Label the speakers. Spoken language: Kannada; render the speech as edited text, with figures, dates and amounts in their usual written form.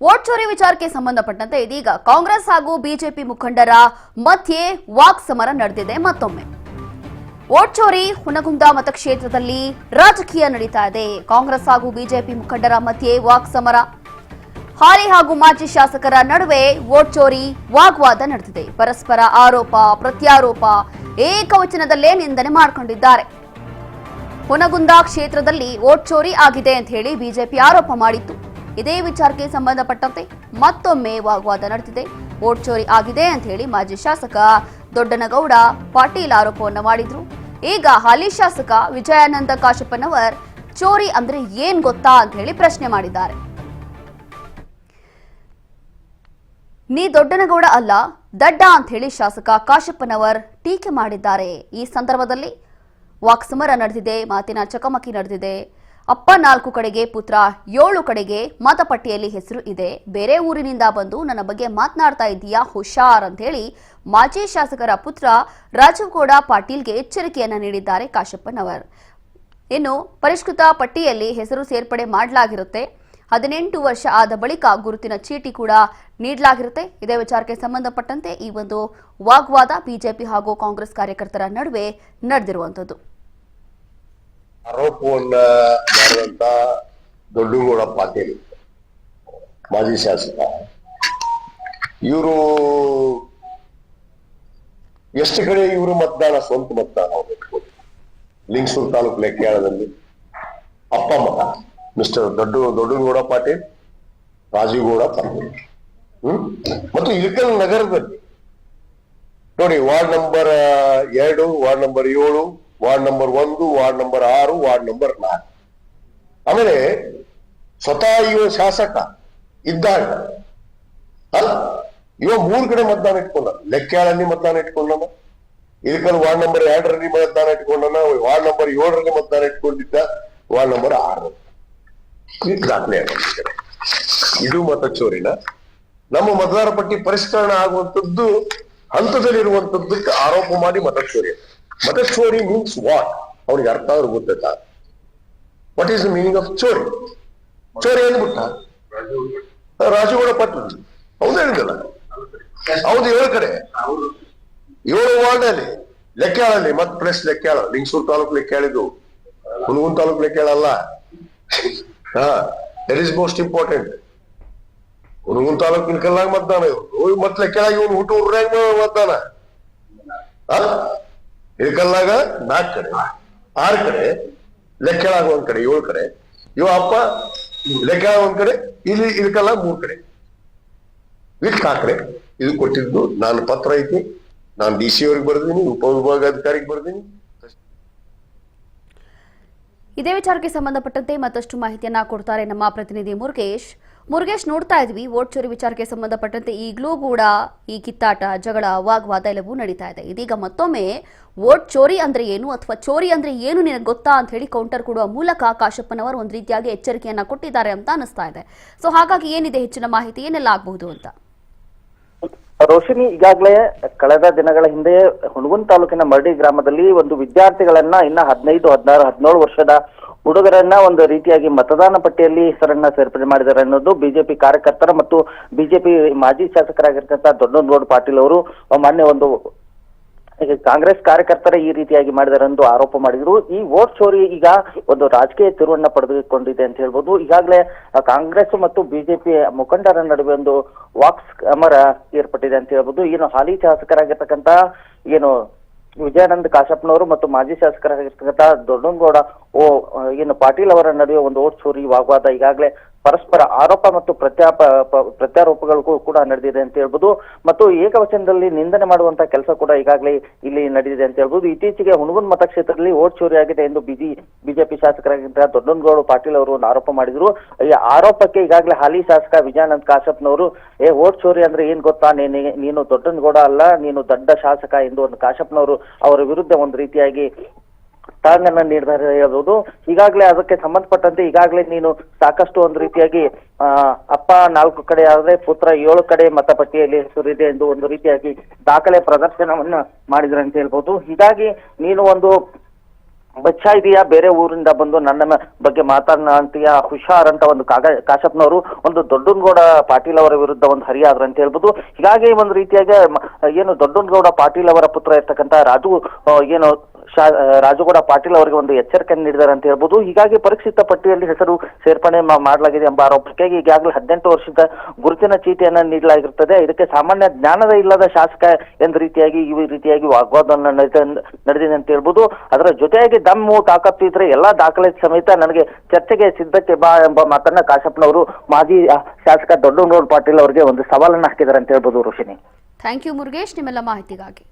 Speaker 1: ವೋಟ್ ಚೋರಿ ವಿಚಾರಕ್ಕೆ ಸಂಬಂಧಪಟ್ಟಂತೆ ಇದೀಗ ಕಾಂಗ್ರೆಸ್ ಹಾಗೂ ಬಿಜೆಪಿ ಮುಖಂಡರ ಮಧ್ಯೆ ವಾಕ್ ಸಮರ ನಡೆದಿದೆ. ಮತ್ತೊಮ್ಮೆ ವೋಟ್ ಚೋರಿ ಹುನಗುಂದ ಮತಕ್ಷೇತ್ರದಲ್ಲಿ ರಾಜಕೀಯ ನಡೀತಾ ಇದೆ. ಕಾಂಗ್ರೆಸ್ ಹಾಗೂ ಬಿಜೆಪಿ ಮುಖಂಡರ ಮಧ್ಯೆ ವಾಕ್ ಸಮರ. ಹಾಲಿ ಹಾಗೂ ಮಾಜಿ ಶಾಸಕರ ನಡುವೆ ವೋಟ್ ಚೋರಿ ವಾಗ್ವಾದ ನಡೆದಿದೆ. ಪರಸ್ಪರ ಆರೋಪ ಪ್ರತ್ಯಾರೋಪ ಏಕವಚನದಲ್ಲೇ ನಿಂದನೆ ಮಾಡಿಕೊಂಡಿದ್ದಾರೆ. ಹುನಗುಂದ ಕ್ಷೇತ್ರದಲ್ಲಿ ವೋಟ್ ಚೋರಿ ಆಗಿದೆ ಅಂತ ಹೇಳಿ ಬಿಜೆಪಿ ಆರೋಪ ಮಾಡಿತ್ತು. ಇದೇ ವಿಚಾರಕ್ಕೆ ಸಂಬಂಧಪಟ್ಟಂತೆ ಮತ್ತೊಮ್ಮೆ ವಾಗ್ವಾದ ನಡೆದಿದೆ. ವೋಟ್ ಚೋರಿ ಆಗಿದೆ ಅಂತ ಹೇಳಿ ಮಾಜಿ ಶಾಸಕ ದೊಡ್ಡನಗೌಡ ಪಾಟೀಲ್ ಆರೋಪವನ್ನು ಮಾಡಿದ್ರು. ಈಗ ಹಾಲಿ ಶಾಸಕ ವಿಜಯಾನಂದ ಕಾಶಪ್ಪನವರ್ ಚೋರಿ ಅಂದ್ರೆ ಏನ್ ಗೊತ್ತಾ ಅಂತ ಹೇಳಿ ಪ್ರಶ್ನೆ ಮಾಡಿದ್ದಾರೆ. ನೀ ದೊಡ್ಡನಗೌಡ ಅಲ್ಲ ದಡ್ಡ ಅಂತ ಹೇಳಿ ಶಾಸಕ ಕಾಶಪ್ಪನವರ್ ಟೀಕೆ ಮಾಡಿದ್ದಾರೆ. ಈ ಸಂದರ್ಭದಲ್ಲಿ ವಾಕ್ಸಮರ ನಡೆದಿದೆ, ಮಾತಿನ ಚಕಮಕಿ ನಡೆದಿದೆ. ಅಪ್ಪ 4 ಕಡೆಗೆ, ಪುತ್ರ 7 ಕಡೆಗೆ ಮತಪಟ್ಟಿಯಲ್ಲಿ ಹೆಸರು ಇದೆ. ಬೇರೆ ಊರಿನಿಂದ ಬಂದು ನನ್ನ ಬಗ್ಗೆ ಮಾತನಾಡ್ತಾ ಇದ್ದೀಯಾ, ಹುಷಾರ್ ಅಂತ ಹೇಳಿ ಮಾಜಿ ಶಾಸಕರ ಪುತ್ರ ರಾಜುಗೌಡ ಪಾಟೀಲ್ಗೆ ಎಚ್ಚರಿಕೆಯನ್ನ ನೀಡಿದ್ದಾರೆ ಕಾಶಪ್ಪನವರ್. ಇನ್ನು ಪರಿಷ್ಕೃತ ಪಟ್ಟಿಯಲ್ಲಿ ಹೆಸರು ಸೇರ್ಪಡೆ ಮಾಡಲಾಗಿರುತ್ತೆ. 18 ವರ್ಷ ಆದ ಬಳಿಕ ಗುರುತಿನ ಚೀಟಿ ಕೂಡ ನೀಡಲಾಗಿರುತ್ತೆ. ಇದೇ ವಿಚಾರಕ್ಕೆ ಸಂಬಂಧಪಟ್ಟಂತೆ ಈ ಒಂದು ವಾಗ್ವಾದ ಬಿಜೆಪಿ ಹಾಗೂ ಕಾಂಗ್ರೆಸ್ ಕಾರ್ಯಕರ್ತರ ನಡುವೆ ನಡೆದಿರುವಂತದ್ದು.
Speaker 2: ಆರೋಪವನ್ನ ಮಾಡಿದಂತ ದೊಡ್ಡಗೌಡ ಪಾಟೀಲ್ ಮಾಜಿ ಶಾಸಕ, ಇವರು ಎಷ್ಟು ಕಡೆ ಇವರು ಮತದಾನ ಸ್ವಂತ ಮತದಾನ ಲಿಂಗಸೂರು ತಾಲೂಕು ಲೆಕ್ಕಾಳದಲ್ಲಿ ಅಪ್ಪ ಮತ ಮಿಸ್ಟರ್ ದೊಡ್ಡಗೌಡ ಪಾಟೀಲ್, ರಾಜುಗೌಡ ಪಾಟೀಲ್. ಮತ್ತು ಇಳಕಲ್ ನಗರದಲ್ಲಿ ನೋಡಿ, ward number 2, ward number 7, ward number 1, ward number 6, ward number 4. ಆಮೇಲೆ ಸ್ವತಃ ಇವ ಶಾಸಕ ಇದ್ದಾಗ ಅಲ್ಲ, ಇವ 3 ಕಡೆ ಮತದಾನ ಇಟ್ಕೊಂಡ. ಲೆಕ್ಕಾಳಲ್ಲಿ ಮತದಾನ ಇಟ್ಕೊಂಡನ, ಇಳಕಲ್ ವಾರ್ಡ್ ನಂಬರ್ 2ರಲ್ಲಿ ಮತದಾನ ಇಟ್ಕೊಂಡನ, ವಾರ್ಡ್ ನಂಬರ್ 7ರಲ್ಲಿ ಮತದಾನ ಇಟ್ಕೊಂಡಿದ್ದ, ವಾರ್ಡ್ ನಂಬರ್ 6 ದಾಖಲೆ ಆಗಿದ್ದಾರೆ. ಇದು ಮತ ಚೋರಿನ ನಮ್ಮ ಮತದಾರ ಪಟ್ಟಿ ಪರಿಷ್ಕರಣೆ ಆಗುವಂತದ್ದು ಹಂತದಲ್ಲಿರುವಂತದ್ದಕ್ಕೆ ಆರೋಪ ಮಾಡಿ ಮತ ಚೋರಿ. ಮತ ಚೋರಿ ಮೀನ್ಸ್ ವಾಟ್? ಅವ್ರಿಗೆ ಅರ್ಥ ಆದ್ರೂ ಗೊತ್ತಾಯ್ತಾ? What is the meaning of chori? ಚೋರಿ ಅಂದ್ಬಿಟ್ಟ ರಾಜುಗೌಡ ಪಾಟೀಲ್ ಹೌದು ಹೇಳಿದಲ್ಲ, ಹೌದು 7 ಕಡೆ 7 ವಾರ್ಡ್ ಅಲ್ಲಿ ಲೆಕ್ಕಾಳಲ್ಲಿ ಮತ್ ಪ್ಲಸ್ ಲೆಕ್ಕಾಳ, ಲಿಂಗಸೂರು ತಾಲೂಕು ಲೆಕ್ಕಾಳಿದು, ಹುನಗುಂದ ತಾಲೂಕು ಲೆಕ್ಕಾಳಲ್ಲ. That is most important. Hungund ತಾಲೂಕಿನ ಕಲ್ಲಾಗ ಮತದಾನ, ಇವ್ರು ಮತ್ ಲೆಕ್ಕಾಳಾಗಿ ಇವ್ನು ಹುಟ್ಟು ಊರಾಗ ಮತದಾನ. ಇಳಕಲ್ಲಾಗ 4 ಕಡೆ, 6 ಕಡೆ, ಲೆಕ್ಕಾಳಾಗ 1 ಕಡೆ, 7 ಕಡೆ. ಇವ ಅಪ್ಪ ಲೆಕ್ಕಾಳ 1 ಕಡೆ, ಇಲ್ಲಿ ಇಳಕಲ್ಲಾಗ 3 ಕಡೆ. ಇಟ್ ಕಾಕ್ರೆ ಇದು ಕೊಟ್ಟಿದ್ದು ನಾನು ಪತ್ರ ಐತಿ, ನಾನು DC ಅವ್ರಿಗೆ ಬರ್ದೀನಿ, ಉಪವಿಭಾಗಾಧಿಕಾರಿಗೆ ಬರ್ದೀನಿ.
Speaker 1: ಇದೇ ವಿಚಾರಕ್ಕೆ ಸಂಬಂಧಪಟ್ಟಂತೆ ಮತ್ತಷ್ಟು ಮಾಹಿತಿಯನ್ನ ಕೊಡ್ತಾರೆ ನಮ್ಮ ಪ್ರತಿನಿಧಿ ಮುರುಗೇಶ್. ನೋಡ್ತಾ ಇದ್ವಿ ವೋಟ್ ಚೋರಿ ವಿಚಾರಕ್ಕೆ ಸಂಬಂಧಪಟ್ಟಂತೆ ಈಗಲೂ ಕೂಡ ಈ ಕಿತ್ತಾಟ, ಜಗಳ, ವಾಗ್ವಾದ ಎಲ್ಲವೂ ನಡೀತಾ ಇದೆ. ಇದೀಗ ಮತ್ತೊಮ್ಮೆ ವೋಟ್ ಚೋರಿ ಅಂದ್ರೆ ಏನು ಅಥವಾ ಚೋರಿ ಅಂದ್ರೆ ಏನು ನಿನಗೆ ಗೊತ್ತಾ ಅಂತ ಹೇಳಿ ಕೌಂಟರ್ ಕೊಡುವ ಮೂಲಕ ಕಾಶಪ್ಪನವರು ಒಂದು ರೀತಿಯಾಗಿ ಎಚ್ಚರಿಕೆಯನ್ನ ಕೊಟ್ಟಿದ್ದಾರೆ ಅಂತ ಅನಿಸ್ತಾ ಇದೆ. ಸೊ ಹಾಗಾಗಿ ಏನಿದೆ ಹೆಚ್ಚಿನ ಮಾಹಿತಿ, ಏನೆಲ್ಲ ಆಗಬಹುದು ಅಂತ?
Speaker 3: ರೋಶಿನಿ, ಈಗಾಗಲೇ ಕಳೆದ ದಿನಗಳ ಹಿಂದೆ ಹುನಗುಂದ ತಾಲೂಕಿನ ಮರಡಿ ಗ್ರಾಮದಲ್ಲಿ ಒಂದು ವಿದ್ಯಾರ್ಥಿಗಳನ್ನ ಇನ್ನ 15, 16, 17 ವರ್ಷದ ಹುಡುಗರನ್ನ ಒಂದು ರೀತಿಯಾಗಿ ಮತದಾನ ಪಟ್ಟಿಯಲ್ಲಿ ಹೆಸರನ್ನ ಸೇರ್ಪಡೆ ಮಾಡಿದ್ದಾರೆ ಅನ್ನೋದು ಬಿಜೆಪಿ ಕಾರ್ಯಕರ್ತರ ಮತ್ತು ಬಿಜೆಪಿ ಮಾಜಿ ಶಾಸಕರಾಗಿರ್ತಕ್ಕಂಥ ದೊಡ್ಡನಗೌಡ ಪಾಟೀಲ್ ಅವರು ಮೊನ್ನೆ ಒಂದು ಕಾಂಗ್ರೆಸ್ ಕಾರ್ಯಕರ್ತರ ಈ ರೀತಿಯಾಗಿ ಮಾಡಿದ್ದಾರೆ ಎಂದು ಆರೋಪ ಮಾಡಿದ್ರು. ಈ ವೋಟ್ ಚೋರಿ ಈಗ ಒಂದು ರಾಜಕೀಯ ತಿರುವನ್ನ ಪಡೆದುಕೊಂಡಿದೆ ಅಂತ ಹೇಳ್ಬೋದು. ಈಗಾಗಲೇ ಕಾಂಗ್ರೆಸ್ ಮತ್ತು ಬಿಜೆಪಿ ಮುಖಂಡರ ನಡುವೆ ಒಂದು ವಾಕ್ ಸಮರ ಏರ್ಪಟ್ಟಿದೆ ಅಂತ ಹೇಳ್ಬೋದು. ಏನು ಹಾಲಿ ಶಾಸಕರಾಗಿರ್ತಕ್ಕಂಥ ಏನು ವಿಜಯಾನಂದ ಕಾಶಪ್ಪನವರು ಮತ್ತು ಮಾಜಿ ಶಾಸಕರಾಗಿರ್ತಕ್ಕಂಥ ದೊಡ್ಡನಗೌಡ ಏನು ಪಾಟೀಲ್ ಅವರ ನಡುವೆ ಒಂದು ವೋಟ್ ಚೋರಿ ವಾಗ್ವಾದ ಈಗಾಗಲೇ ಪರಸ್ಪರ ಆರೋಪ ಮತ್ತು ಪ್ರತ್ಯಾರೋಪಗಳಿಗೂ ಕೂಡ ನಡೆದಿದೆ ಅಂತ ಹೇಳ್ಬೋದು. ಮತ್ತು ಏಕವಚನದಲ್ಲಿ ನಿಂದನೆ ಮಾಡುವಂತಹ ಕೆಲಸ ಕೂಡ ಈಗಾಗಲೇ ಇಲ್ಲಿ ನಡೆದಿದೆ ಅಂತ ಹೇಳ್ಬೋದು. ಇತ್ತೀಚೆಗೆ ಹುನಗುಂದ ಮತಕ್ಷೇತ್ರದಲ್ಲಿ ವೋಟ್ ಚೋರಿ ಆಗಿದೆ ಎಂದು ಬಿಜೆಪಿ ಶಾಸಕರಾಗಿದ್ದ ದೊಡ್ಡನಗೌಡ ಪಾಟೀಲ್ ಅವರು ಒಂದು ಆರೋಪ ಮಾಡಿದ್ರು. ಈ ಆರೋಪಕ್ಕೆ ಈಗಾಗಲೇ ಹಾಲಿ ಶಾಸಕ ವಿಜಯಾನಂದ ಕಾಶಪ್ಪನವರು ವೋಟ್ ಚೋರಿ ಅಂದ್ರೆ ಏನ್ ಗೊತ್ತಾ, ನೀನು ದೊಡ್ಡನಗೌಡ ಅಲ್ಲ, ನೀನು ದೊಡ್ಡ ಶಾಸಕ ಎಂದು ಒಂದು ಕಾಶಪ್ಪನವರು ಅವರ ವಿರುದ್ಧ ಒಂದು ರೀತಿಯಾಗಿ ಟಾಂಗನ್ನ ನೀಡಿದ್ದಾರೆ ಹೇಳ್ಬೋದು. ಈಗಾಗಲೇ ಅದಕ್ಕೆ ಸಂಬಂಧಪಟ್ಟಂತೆ ಈಗಾಗಲೇ ನೀನು ಸಾಕಷ್ಟು ಒಂದು ರೀತಿಯಾಗಿ ಅಪ್ಪ 4 ಕಡೆ ಆದ್ರೆ ಪುತ್ರ 7 ಕಡೆ ಮತಪಟ್ಟಿಯಲ್ಲಿ ಹೆಸರಿದೆ ಎಂದು ಒಂದು ರೀತಿಯಾಗಿ ದಾಖಲೆ ಪ್ರದರ್ಶನವನ್ನ ಮಾಡಿದ್ರೆ ಅಂತ ಹೇಳ್ಬೋದು. ಹೀಗಾಗಿ ನೀನು ಒಂದು ಬಚ್ಚಾ ಇದೆಯಾ, ಬೇರೆ ಊರಿಂದ ಬಂದು ನನ್ನ ಬಗ್ಗೆ ಮಾತನಾಡ್ತೀಯಾ, ಹುಷಾರ್ ಅಂತ ಒಂದು ಕಾಶಪ್ಪನವರು ಒಂದು ದೊಡ್ಡನಗೌಡ ಪಾಟೀಲ್ ಅವರ ವಿರುದ್ಧ ಒಂದು ಹರಿಯಾದ್ರು ಅಂತ ಹೇಳ್ಬೋದು. ಹೀಗಾಗಿ ಒಂದು ರೀತಿಯಾಗಿ ಏನು ದೊಡ್ಡನಗೌಡ ಪಾಟೀಲ್ ಅವರ ಪುತ್ರ ಇರ್ತಕ್ಕಂಥ ರಾಜುಗೌಡ ಪಾಟೀಲ್ ಅವರಿಗೆ ಒಂದು ಎಚ್ಚರಿಕೆಯನ್ನು ನೀಡಿದ್ದಾರೆ ಅಂತ ಹೇಳ್ಬೋದು. ಹೀಗಾಗಿ ಪರೀಕ್ಷಿತ ಪಟ್ಟಿಯಲ್ಲಿ ಹೆಸರು ಸೇರ್ಪಡೆ ಮಾಡಲಾಗಿದೆ ಎಂಬ ಆರೋಪಕ್ಕೆ ಈಗಾಗಲೇ 18 ವರ್ಷದ ಗುರುತಿನ ಚೀಟಿಯನ್ನು ನೀಡಲಾಗಿರುತ್ತದೆ. ಇದಕ್ಕೆ ಸಾಮಾನ್ಯ ಜ್ಞಾನದ ಇಲ್ಲದ ಶಾಸಕ ಎಂದ ರೀತಿಯಾಗಿ ಈ ರೀತಿಯಾಗಿ ವಾಗ್ವಾದವನ್ನು ನಡೆದಿದೆ ಅಂತ ಹೇಳ್ಬೋದು. ಅದರ ಜೊತೆಯಾಗಿ ದಮ್ಮು ತಾಕತ್ತು ಇದ್ರೆ ಎಲ್ಲಾ ದಾಖಲೆ ಸಮೇತ ನನಗೆ ಚರ್ಚೆಗೆ ಸಿದ್ಧತೆ ಬಾ ಎಂಬ ಮಾತನ್ನ ಕಾಶಪ್ಪನವರು ಮಾಜಿ ಶಾಸಕ ದೊಡ್ಡನಗೌಡ ಪಾಟೀಲ್ ಅವರಿಗೆ ಒಂದು ಸವಾಲನ್ನು ಹಾಕಿದ್ದಾರೆ ಅಂತ ಹೇಳ್ಬೋದು. ರೋಶಿನಿ,
Speaker 1: ಥ್ಯಾಂಕ್ ಯು ಮುರುಗೇಶ್ ನಿಮ್ಮೆಲ್ಲ ಮಾಹಿತಿಗಾಗಿ.